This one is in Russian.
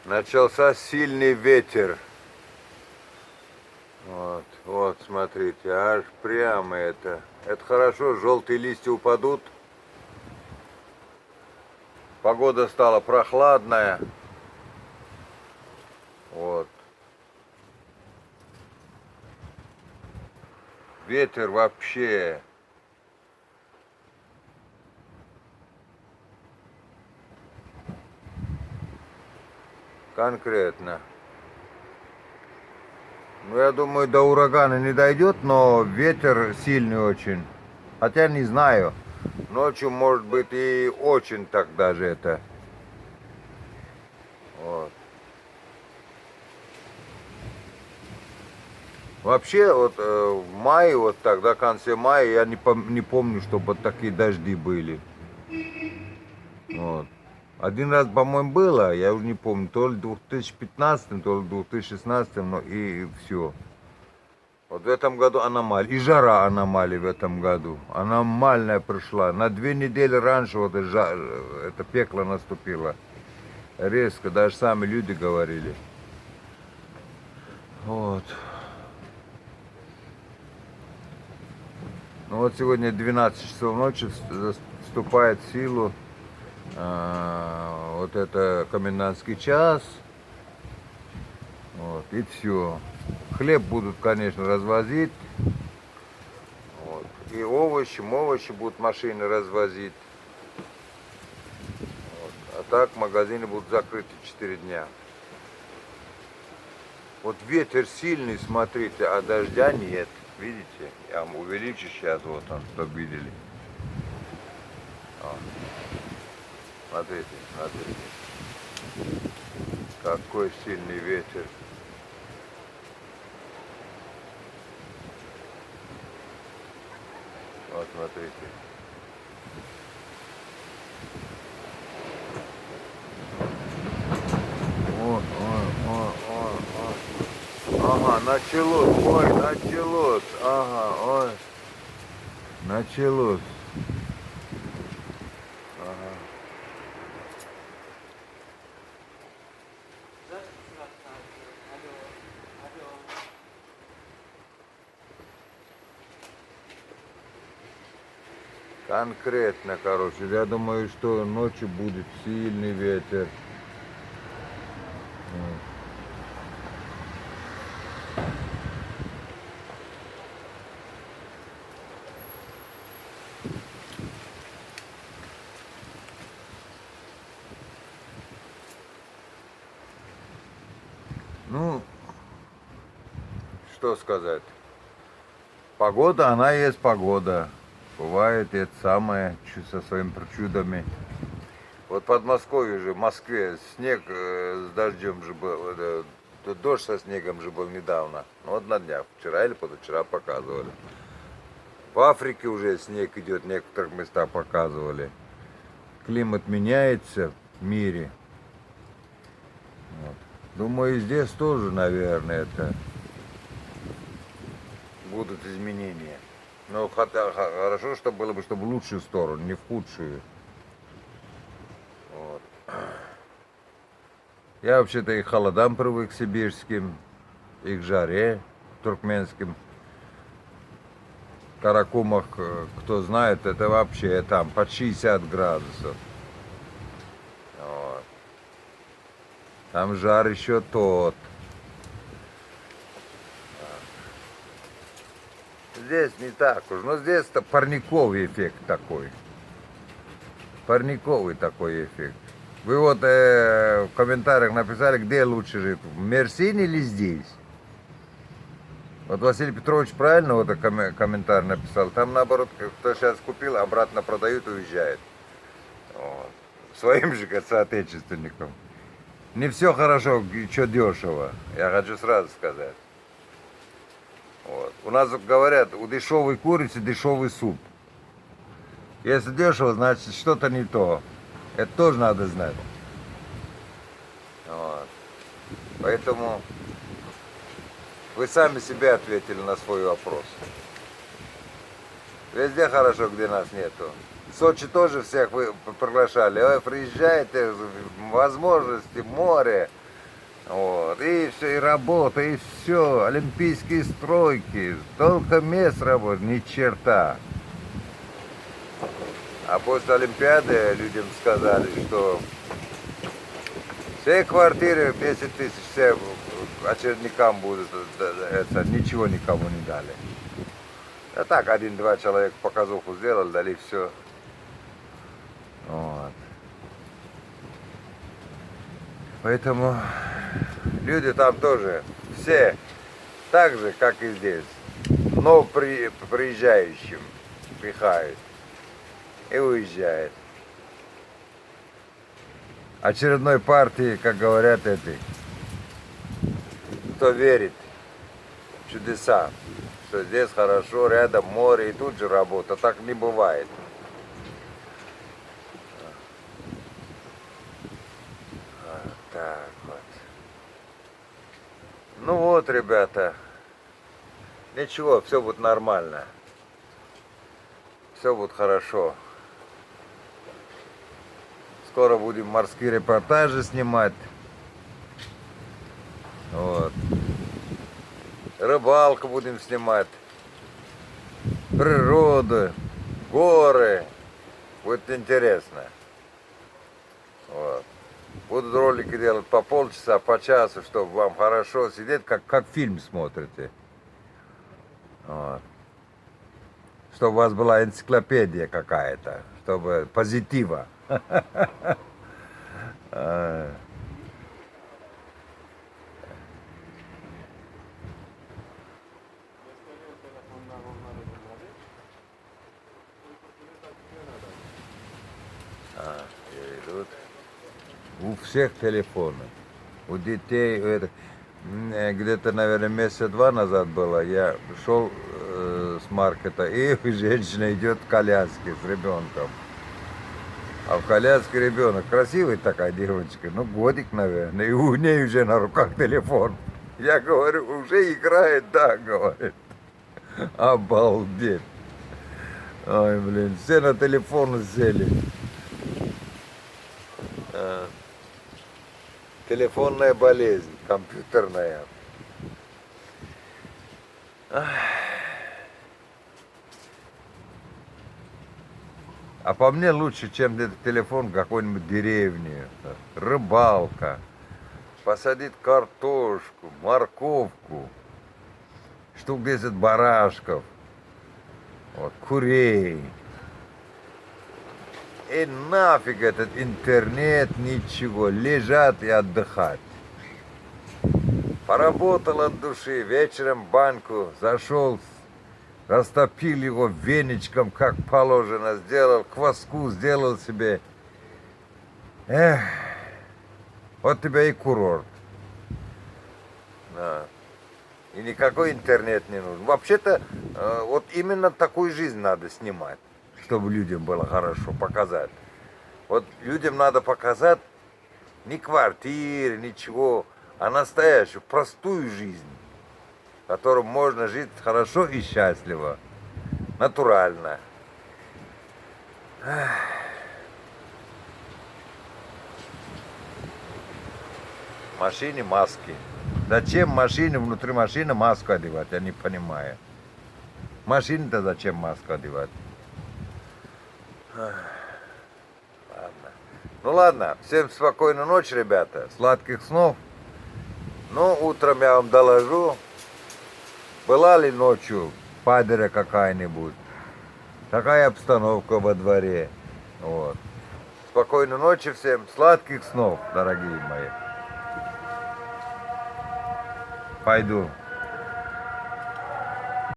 Начался сильный ветер. Вот, смотрите, аж прямо это. Это хорошо, желтые листья упадут. Погода стала прохладная. Вот. Ветер вообще. Конкретно. Ну, я думаю, до урагана не дойдет, но ветер сильный очень. Хотя не знаю. Ночью может быть и очень так даже это. Вот. Вообще, вот в мае, вот так, до конца мая, я не помню, чтобы вот такие дожди были. Вот. Один раз, по-моему, было, я уже не помню, то ли в 2015, то ли в 2016, но и все. Вот в этом году аномалия. И жара аномалия в этом году. Аномальная пришла. На 2 недели раньше вот это пекло наступило. Резко, даже сами люди говорили. Вот. Ну вот сегодня 12 часов ночи вступает в силу вот это комендантский час. Вот, и все. Хлеб будут, конечно, развозить. Вот. И овощи будут машины развозить. Вот. А так магазины будут закрыты 4 дня. Вот ветер сильный, смотрите, а дождя нет. Видите? Я вам увеличу сейчас, вот он, чтобы видели. Вот. Смотрите, смотрите. Какой сильный ветер. Вот, смотрите. Ой. Ага, началось, ой, началось. Ага, ой. Началось. Ага. Конкретно, короче, я думаю, что ночью будет сильный ветер. Ну, что сказать. Погода, она есть погода. Бывает это самое со своими чудами. Вот в Подмосковье же, в Москве, снег с дождем же был, дождь со снегом же был недавно. Ну вот на днях, вчера или позавчера показывали. В Африке уже снег идет, в некоторых местах показывали. Климат меняется в мире. Вот. Думаю, и здесь тоже, наверное, это будут изменения. Но хорошо, чтобы было бы, чтобы в лучшую сторону, не в худшую. Вот. Я вообще-то и к холодам привык сибирским, и к жаре туркменским. Каракумах, кто знает, это вообще там под 60 градусов. Вот. Там жар еще тот. Здесь не так уж, но здесь-то парниковый эффект такой. Парниковый такой эффект. Вы вот в комментариях написали, где лучше жить, в Мерсине или здесь? Вот Василий Петрович правильно вот комментарий написал. Там наоборот, кто сейчас купил, обратно продают и уезжает. Вот. Своим же, как соотечественникам. Не все хорошо, что дешево. Я хочу сразу сказать. Вот. У нас говорят, у дешевой курицы дешевый суп. Если дешево, значит что-то не то. Это тоже надо знать. Вот. Поэтому вы сами себе ответили на свой вопрос. Везде хорошо, где нас нету. В Сочи тоже всех вы приглашали. Ой, приезжайте, возможности, море. Вот, и все, и работа, и все, олимпийские стройки, столько мест работы, ни черта. А после Олимпиады людям сказали, что все квартиры 10 тысяч, все очередникам будут, это, ничего никому не дали. А так, один-два человека показуху сделали, дали все. Вот. Поэтому люди там тоже все так же, как и здесь, но приезжающим пихают и уезжает. Очередной партии, как говорят эти, кто верит в чудеса, что здесь хорошо, рядом море и тут же работа. Так не бывает. Вот так вот. Ну вот, ребята, ничего, все будет нормально. Все будет хорошо. Скоро будем морские репортажи снимать. Вот. Рыбалку будем снимать. Природу, горы. Будет интересно. Вот. Будут ролики делать по полчаса, по часу, чтобы вам хорошо сидеть, как фильм смотрите. Вот. Чтобы у вас была энциклопедия какая-то, чтобы позитива. Идут. У всех телефоны. У детей, где-то, наверное, месяца-два назад было, я шел с маркета, и женщина идет в коляске с ребенком. А в коляске ребенок, красивая такая девочка, ну годик, наверное, и у нее уже на руках телефон. Я говорю, уже играет, да, говорит. Обалдеть. Ой, блин, все на телефон сели. Телефонная болезнь, компьютерная. А по мне лучше, чем этот телефон в какой-нибудь деревне. Рыбалка. Посадить картошку, морковку. Штук 10 барашков. Вот, курей. И нафиг этот интернет, ничего. Лежать и отдыхать. Поработал от души, вечером в баньку зашел, растопил его веничком, как положено, сделал кваску, сделал себе. Эх, вот тебя и курорт. Да. И никакой интернет не нужен. Вообще-то, вот именно такую жизнь надо снимать, чтобы людям было хорошо показать. Вот людям надо показать не квартиры, ничего, а настоящую, простую жизнь, в которой можно жить хорошо и счастливо, натурально. В машине маски. Зачем машине, внутри машины маску одевать, я не понимаю. Машине-то зачем маску одевать? Ладно. Ну ладно, всем спокойной ночи, ребята, сладких снов. Ну, утром я вам доложу, была ли ночью падеря какая-нибудь, какая обстановка во дворе. Вот. Спокойной ночи всем, сладких снов, дорогие мои. Пойду.